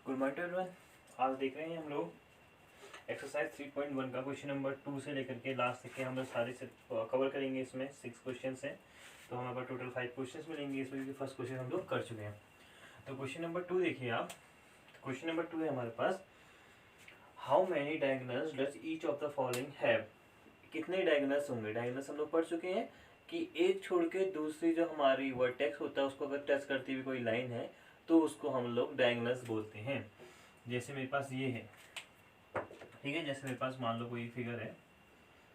Good morning everyone. आज देख रहे हैं हम लोग एक्सरसाइज 3.1 का क्वेश्चन नंबर 2 से लेकर के लास्ट तक के हम लोग सारे से कवर करेंगे। इसमें 6 क्वेश्चन हैं, तो हमारे पास टोटल 5 क्वेश्चन मिलेंगे। इसमें फर्स्ट क्वेश्चन हम लोग कर चुके हैं। तो क्वेश्चन नंबर 2 देखिए आप। क्वेश्चन नंबर 2 है हमारे पास, how many diagonals does each of the following have. कितने डायगोनल्स होंगे। डायगोनल्स हम लोग पढ़ चुके हैं कि एक छोड़ के दूसरी जो हमारी वर्टेक्स होता है उसको अगर टच करती हुई कोई लाइन है तो उसको हम लोग डायगोनल्स बोलते हैं। जैसे मेरे पास ये है, ठीक है। जैसे मेरे पास मान लो कोई फिगर है,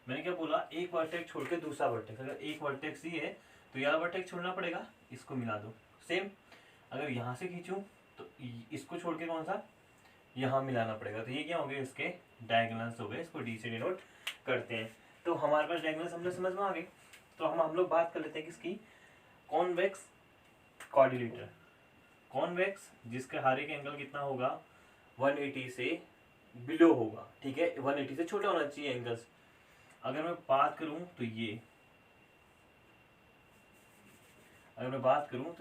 मैंने क्या बोला, एक वर्टेक्स छोड़ के दूसरा वर्टेक्स। अगर एक वर्टेक्स ही है तो यह वर्टेक्स छोड़ना पड़ेगा, इसको मिला दो। सेम अगर यहाँ से खींचूं तो इसको छोड़ के कौन सा यहाँ मिलाना पड़ेगा। तो ये क्या हो गए, इसके डायगोनल्स हो गए। इसको डी से डिनोट करते हैं। तो हमारे पास डायगोनल्स हमने समझ में आ गए। तो हम लोग बात कर लेते हैं किसकी, कॉन्वेक्स क्वाड्रिलेटर। कॉन्वेक्स जिसका हर एक एंगल कितना होगा, 180 से बिलो होगा, ठीक है। 180 से छोटा होना चाहिए एंगल्स। अगर मैं बात करूं तो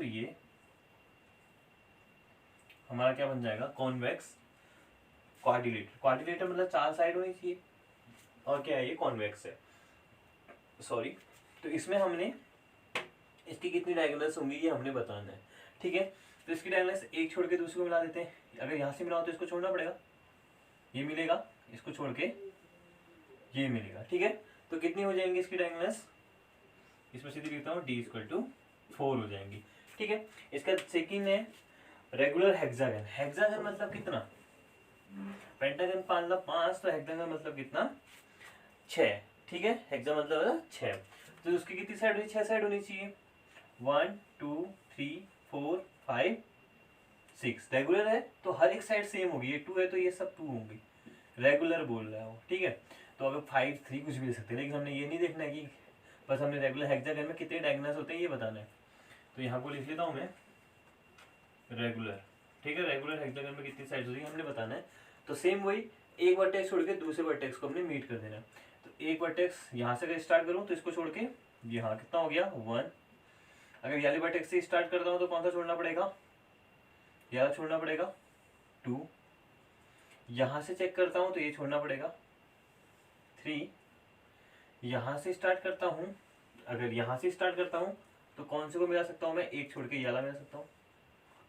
ये, हमारा क्या बन जाएगा, कॉन्वेक्स क्वाड्रिलेटर। क्वाड्रिलेटर मतलब 4 साइड होनी चाहिए, और क्या है, ये कॉन्वेक्स है, सॉरी। तो इसमें हमने इसकी कितनी डायगोनल्स होंगी ये हमने बताना है, ठीक है। तो इसकी डायगोनल्स एक छोड़ के दूसरे को मिला देते हैं। अगर यहाँ से मिलाओ तो इसको छोड़ना पड़ेगा, ये मिलेगा, इसको छोड़ के ये मिलेगा, ठीक है। तो कितनी हो जाएंगी इसकी डायगोनल्स, इसमें सीधी लिखता हूँ d = 4 हो जाएंगी, ठीक है। इसका सेकंड है रेगुलर हेक्सागन। हेक्सागन मतलब कितना, पेंटागन मतलब 5, तो हेक्सागन मतलब कितना, 6, ठीक है। हेक्सा मतलब 6। तो उसकी कितनी साइड हुई, 6 साइड होनी चाहिए। 1 2 3 4 5 6 रेगुलर है तो हर एक साइड सेम होगी। ये 2 है तो ये सब 2 होंगी, रेगुलर बोल रहा है वो, ठीक है। तो अगर 5 3 कुछ भी दे सकते हैं, लेकिन हमने ये नहीं देखना है कि बस हमने रेगुलर हेक्सागन में कितने डायगोनल्स होते हैं ये बताना है। तो यहाँ को लिख लेता हूँ मैं रेगुलर, ठीक है। रेगुलर हेक्सागन में कितनी साइड होती है हमने बताना है। तो सेम वही, एक वर्टेक्स छोड़ के दूसरे वर्टेक्स को हमने मीट कर देना है। तो एक वर्टेक्स यहाँ से अगर स्टार्ट करूँ तो इसको छोड़ के यहाँ कितना हो गया 1। अगर याली वर्टेक्स से स्टार्ट करता हूँ तो कौन सा छोड़ना पड़ेगा, यह छोड़ना पड़ेगा 2। यहाँ से चेक करता हूँ तो ये छोड़ना पड़ेगा 3। यहाँ से स्टार्ट करता हूँ, अगर यहाँ से स्टार्ट करता हूँ तो कौन से को मिला सकता हूँ मैं, एक छोड़ के ये वाला मिला सकता हूँ,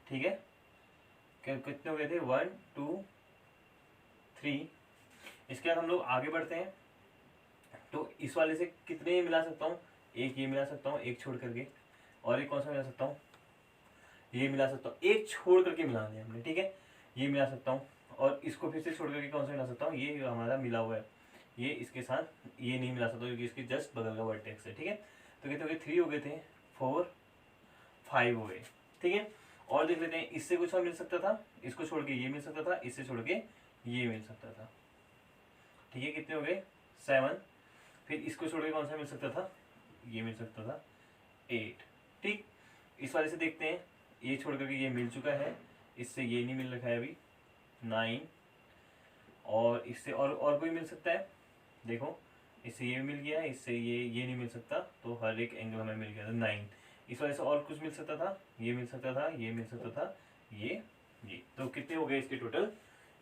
ठीक है। कितने हो गए थे, 1 2 3। इसके बाद हम लोग आगे बढ़ते हैं। तो इस वाले से कितने मिला सकता हूँ, एक ये मिला सकता हूँ, एक छोड़ करके, और एक कौन सा मिला सकता हूँ, ये मिला सकता हूँ, एक छोड़ करके मिला दिया हमने, ठीक है। ये मिला सकता हूँ, और इसको फिर से छोड़ करके कौन सा मिला सकता हूँ, ये हमारा मिला हुआ है, ये इसके साथ ये नहीं मिला सकता क्योंकि इसके जस्ट बगल का वर्टेक्स है, ठीक है। तो कितने हो गए, 3 हो गए थे, 4 5 हो गए, ठीक है। और देख लेते हैं, इससे कुछ और मिल सकता था, इसको छोड़ के ये मिल सकता था, इससे छोड़ के ये मिल सकता था, ठीक है। कितने हो गए, 7। फिर इसको छोड़ के कौन सा मिल सकता था, ये मिल सकता था 8, ठीक। इस वाले से देखते हैं, ये छोड़ करके ये मिल चुका है, इससे ये नहीं मिल रखा है अभी, 9। और इससे और कोई मिल सकता है, देखो इससे ये मिल गया, इससे ये नहीं मिल सकता, तो हर एक एंगल हमें मिल गया था 9। इस वजह से और कुछ मिल सकता था, ये मिल सकता था, ये मिल सकता था, ये। तो कितने हो गए इसके टोटल,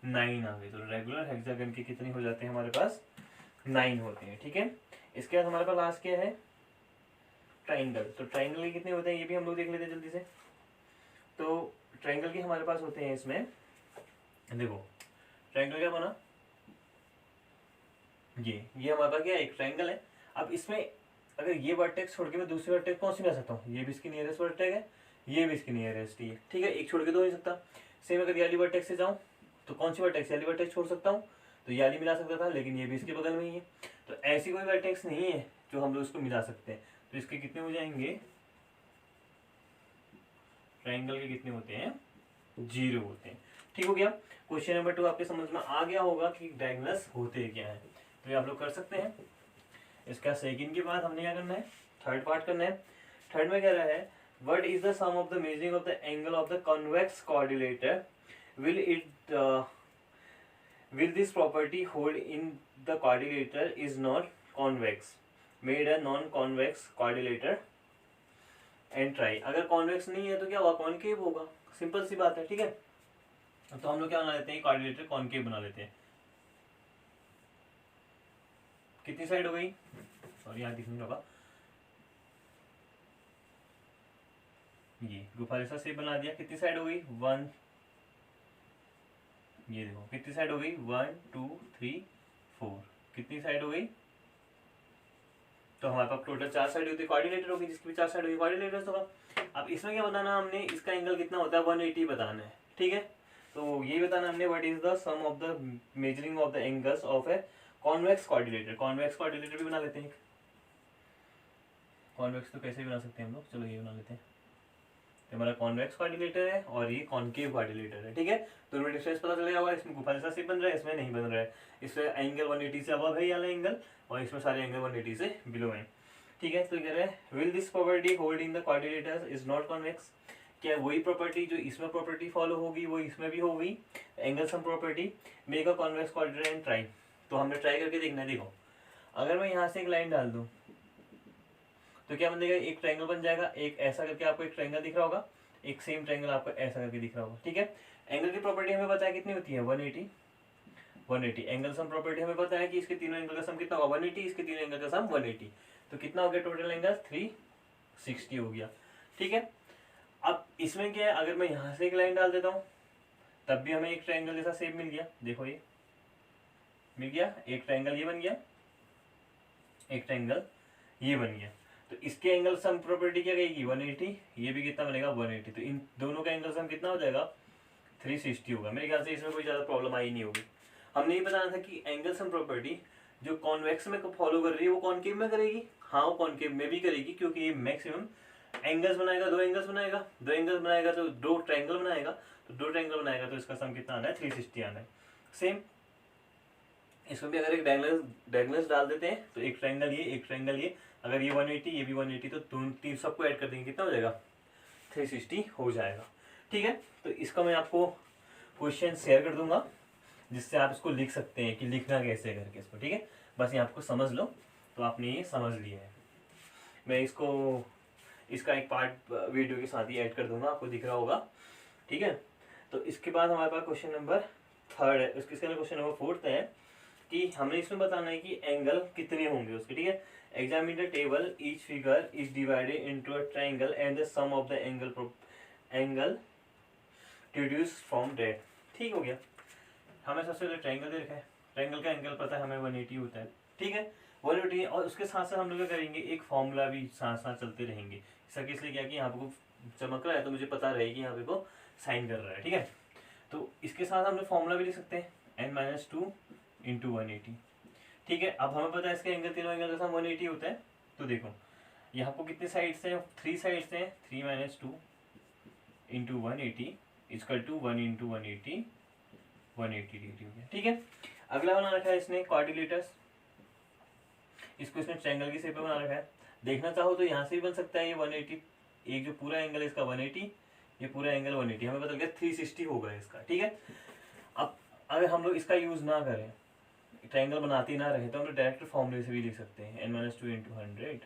9 आ गए। तो रेगुलर हेक्सागन के कितने हो जाते हैं हमारे पास, 9 होते हैं, ठीक है। इसके बाद हमारे पास लास्ट क्या है, ट्राइंगल। तो ट्राइंगल के कितने होते हैं ये भी हम लोग देख लेते हैं जल्दी से। तो ट्राइंगल के हमारे पास होते हैं, इसमें देखो ट्राइंगल क्या बना, ये हमारे पास क्या है, एक ट्राइंगल है। अब इसमें अगर ये वर्टेक्स छोड़ के मैं दूसरे वर्टेक्स कौन सी मिला सकता हूँ, ये भी इसकी नियरेस्ट वर्टेक्स है, ये भी इसकी नियरेस्ट ही है, ठीक है। एक छोड़ के दो नहीं सकता। सेम अगर याली वर्टेक्स से जाऊँ तो कौन सी वर्टेक्स, याली वर्टेक्स छोड़ सकता हूँ, तो याली मिला सकता था, लेकिन ये भी इसके बगल में ही है। तो ऐसी कोई वर्टेक्स नहीं है जो हम लोग इसको मिला सकते हैं। तो इसके कितने हो जाएंगे, ट्राइंगल के कितने होते हैं, 0 होते हैं, ठीक हो गया। क्वेश्चन नंबर 2 आपके समझ में आ गया होगा कि डायगोनल्स होते क्या है, तो ये आप लोग कर सकते हैं। इसका सेकंड के बाद हमने क्या करना है, थर्ड पार्ट करना है। थर्ड में कह रहा है, what is the sum of the measuring of the angle of the convex coordinator, will this property hold in the coordinator is not convex, made a non convex coordinator and try। अगर convex नहीं है तो क्या होगा, concave होगा, simple सी बात है, ठीक है। तो हम लोग क्या बना लेते हैं, क्वाड्रिलेटरल कॉनकेव बना लेते हैं। कितनी साइड हो गई, सॉरी यहाँ दिखने होगा, ये गुफा जैसा शेप बना दिया। कितनी साइड हो गई, 1, ये देखो कितनी साइड हो गई, 1 2 3 4, कितनी साइड हो गई, तो हमारे पास टोटल 4 साइड होती है, क्वाड्रिलेटर होगी, जिसकी भी 4 साइड होगी क्वाड्रिलेटर होगा। अब इसमें क्या बताना हमने, इसका एंगल कितना होता है, 180 बताना है, ठीक है। तो ये बताना हमने, what is the sum of the measuring of the angles of a convex quadrilateral. Convex quadrilateral भी बना लेते हैं, कॉन्वेक्स तो कैसे भी बना सकते हैं हम लोग, चलो ये बना लेते हैं। तो हमारा कॉन्वेक्स क्वाड्रिलेटर है और ये कॉनकेव क्वाड्रिलेटर है, ठीक है। दोनों में डिफरेंस पता चलेगा होगा, इसमें गुफा जैसा शेप बन रहा है, इसमें नहीं बन रहा है। इसमें एंगल 180 से अबव है ये वाला एंगल, और इसमें सारे एंगल 180 से बिलो है, ठीक है। तो कह रहे हैं will this property hold in the quadrilaterals is not convex, क्या वही प्रॉपर्टी जो इसमें प्रॉपर्टी फॉलो होगी वो इसमें भी होगी, angle sum property, make a convex quadrilateral and try. तो हमने ट्राई करके देखना है। देखो अगर मैं यहाँ से एक लाइन डाल दूँ तो क्या बनेगा, एक ट्रायंगल बन जाएगा, एक ऐसा करके आपको एक ट्रायंगल दिख रहा होगा, एक सेम ट्रायंगल आपको ऐसा करके दिख रहा होगा, ठीक है। एंगल की प्रॉपर्टी हमें पता है कितनी होती है, 180। एंगल सम प्रॉपर्टी हमें पता है कि इसके तीनों एंगल का सम कितना होगा, 180, इसके तीनों एंगल का सम 180, तो कितना हो गया टोटल एंगल, 360 हो गया, ठीक है। अब इसमें क्या है, अगर मैं यहाँ से एक लाइन डाल देता हूँ तब भी हमें एक ट्रायंगल जैसा शेप मिल गया, देखो ये मिल गया, एक ट्रायंगल ये बन गया, एक ट्रायंगल ये बन गया। तो इसके एंगल सम प्रॉपर्टी क्या कहेगी, 180, ये भी कितना बनेगा 180, तो इन दोनों का एंगल सम कितना हो जाएगा, 360 होगा। मेरे ख्याल से इसमें कोई ज़्यादा प्रॉब्लम आई नहीं होगी। हमने ये बताना था कि एंगल सम प्रॉपर्टी जो कॉन्वेक्स में फॉलो कर रही है वो कॉनकेव में करेगी, हाँ वो कॉनकेव में भी करेगी, क्योंकि ये मैक्सिमम एंगल्स बनाएगा, दो एंगल्स बनाएगा तो दो ट्रायंगल बनाएगा, तो इसका सम कितना आना है, 360 आना है। सेम इसमें भी अगर एक डायगोनल्स डाल देते हैं तो एक ट्रायंगल ये, एक ट्रायंगल ये, अगर ये 180 ये भी 180, तो तीन सबको ऐड कर देंगे, कितना हो जाएगा, 360 हो जाएगा, ठीक है। तो इसका मैं आपको क्वेश्चन शेयर कर दूंगा जिससे आप इसको लिख सकते हैं कि लिखना कैसे करके इसको, ठीक है। बस ये आपको समझ लो, तो आपने ये समझ लिया है। मैं इसका एक पार्ट वीडियो के साथ ही ऐड कर दूंगा, आपको दिख रहा होगा, ठीक है। तो इसके बाद हमारे पास क्वेश्चन नंबर 3 है, इसके अंदर क्वेश्चन नंबर 4 है कि हमें इसमें बताना है कि एंगल कितने होंगे उसके, ठीक है। Examine the table, each figure is divided into a triangle and the sum of the angle deduce from that, ठीक हो गया। हमें सबसे पहले ट्रायंगल दे रखा है, ट्रायंगल का एंगल पता है हमें 180 होता है, ठीक है 180, और उसके साथ साथ हम लोग क्या करेंगे, एक फॉर्मूला भी साथ साथ चलते रहेंगे। इसका इसलिए क्या कि यहाँ पे को चमक रहा है तो मुझे पता रहे कि यहाँ पे को साइन कर रहा है, ठीक है। तो इसके साथ हम लोग फॉर्मूला भी लिख सकते हैं, n-2 इंटू 180, ठीक है। अब हमें पता है इसके एंगल, तीनों एंगल का सम 180 होता है। तो देखो यहाँ को कितने साइड्स हैं, 3 साइड्स हैं, 3 - 2 into 180 equal to 1 into 180, 180 degree हो गया, ठीक है। अगला बना रखा है इसने क्वाड्रिलेटर्स, इसको इसने ट्रायंगल की शेप में बना रखा है। देखना चाहो तो यहाँ से भी बन सकता है, ये 180, एक जो पूरा एंगल है इसका 180, ये पूरा एंगल 180, हमें पता गया 360 होगा इसका, ठीक है। अब अगर हम लोग इसका यूज ना करें, ट्रायंगल बनाते ना रहे, तो हम लोग डायरेक्ट फॉर्मूले से भी लिख सकते हैं, n-2 इंटू 100,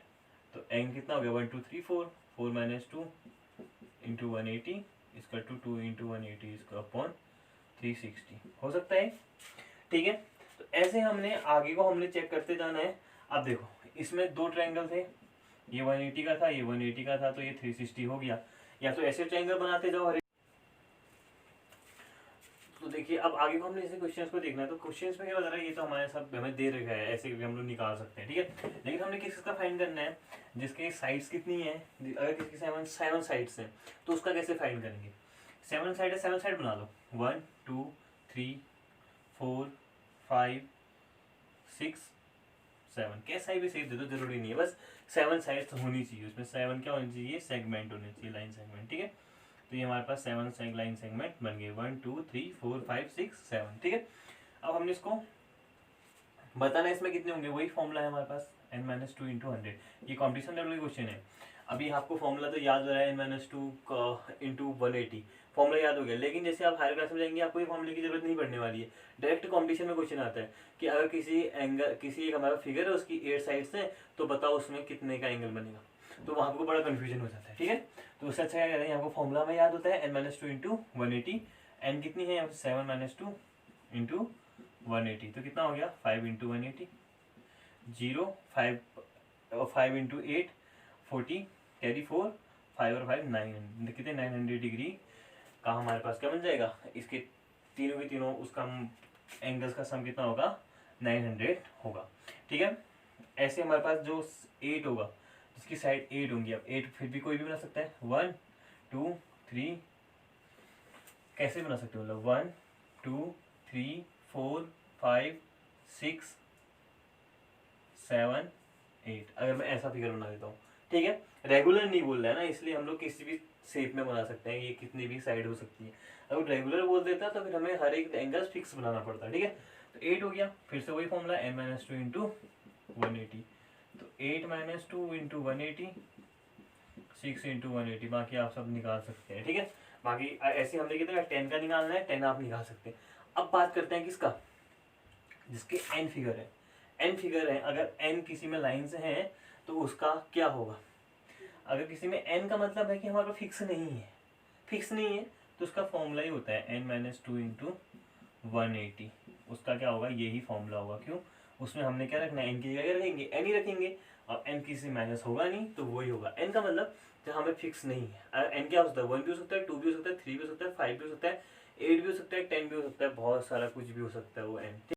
तो n कितना हो गया 1 2 3 4, 4 - 2 इंटू 180 इसका 2 इंटू 180 इसका अपॉन 360 हो सकता है, ठीक है। तो ऐसे हमने आगे को हमने चेक करते जाना है। अब देखो इसमें दो ट्रायंगल थे, ये 180 का था, ये 180 का था, तो ये 360 हो गया। या तो ऐसे ट्रायंगल बनाते जाओ, तो देखिए अब आगे को हमने ऐसे क्वेश्चंस को देखना है। तो क्वेश्चंस में क्या बता रहा है, ये तो हमारे साथ हमें दे रखा है, ऐसे भी हम लोग निकाल सकते हैं, ठीक है। लेकिन हमने किसका फाइंड करना है, जिसके साइड्स कितनी है, अगर किसकी 7 साइड्स हैं तो उसका कैसे फाइंड करेंगे। 7 साइड है, 7 साइड बना लो, 1 2 3 4 5 6 7, कैसा भी शेप दे दो, जरूरी नहीं है, बस 7 साइड्स होनी चाहिए उसमें। 7 क्या होनी चाहिए, सेगमेंट होने चाहिए, लाइन सेगमेंट, ठीक है। तो ये हमारे पास 7 लाइन सेगमेंट बन गए, 1 2 3 4 5 6 7, ठीक है। अब हमने इसको बताना है इसमें कितने होंगे, वही फॉर्मूला है हमारे पास, n-2 इंटू 100, ये कॉम्पिटिशन लेवल का क्वेश्चन है। अभी आपको फॉर्मूला तो याद हो रहा है, n-2 इंटू 180 फॉर्मूला याद हो गया, लेकिन जैसे आप हायर क्लास में जाएंगे आपको ये फॉर्मूले की जरूरत नहीं पड़ने वाली है। डायरेक्ट कॉम्पिटिशन में क्वेश्चन आता है कि अगर किसी एक हमारा फिगर है, उसकी 8 साइड्स हैं, तो बताओ उसमें कितने का एंगल बनेगा, तो वहाँ आपको बड़ा कन्फ्यूजन हो जाता है, ठीक है। तो उससे अच्छा क्या करें, यहाँ को फॉर्मूला में याद होता है n minus two into 180। N कितनी है यहाँ पे 7 माइनस टू इंटू 180, तो कितना हो गया 5 इंटू 180, 0 5 इंटू 8 40, कैरी 4, 5 और 5 9, कितने 900 डिग्री का हमारे पास क्या बन जाएगा, इसके तीनों के तीनों उसका एंगल्स का सम कितना होगा 900 होगा। ठीक है, ऐसे हमारे पास जो 8 होगा जिसकी साइड 8 होंगी, अब 8 फिर भी कोई भी बना सकता है, 1 2 3, कैसे बना सकते हो मतलब 1 2 3 4 5 6 7 8, अगर मैं ऐसा फिगर बना देता हूँ। ठीक है, रेगुलर नहीं बोल रहा है ना, इसलिए हम लोग किसी भी शेप में बना सकते हैं, ये कितनी भी साइड हो सकती है। अगर रेगुलर बोल देता तो फिर हमें हर एक एंगल फिक्स बनाना पड़ता है। ठीक है, तो 8 हो गया, फिर से वही formula n minus two into 180, तो 8 माइनस टू इंटू 180, 6 इंटू 180, बाकी आप सब निकाल सकते हैं। ठीक है, बाकी ऐसे हमने कितना 10 का निकालना है, 10 आप निकाल सकते हैं। अब बात करते हैं किसका, जिसके n फिगर है, n फिगर है, अगर n किसी में लाइन से है तो उसका क्या होगा, अगर किसी में n का मतलब है कि हमारे पास फिक्स नहीं है, फिक्स नहीं है तो उसका फॉर्मूला ही होता है n माइनस टू इंटू 180, उसका क्या होगा यही फॉर्मूला होगा। क्यों, उसमें हमने क्या रखना है, n की जगह रखेंगे n ही रखेंगे, और n किसी माइनस होगा नहीं तो वही होगा। n का मतलब जब हमें फिक्स नहीं है, n क्या हो सकता है 1 भी हो सकता है, 2 भी हो सकता है, 3 भी हो सकता है, 5 भी हो सकता है, 8 भी हो सकता है, 10 भी हो सकता है, बहुत सारा कुछ भी हो सकता है वो n।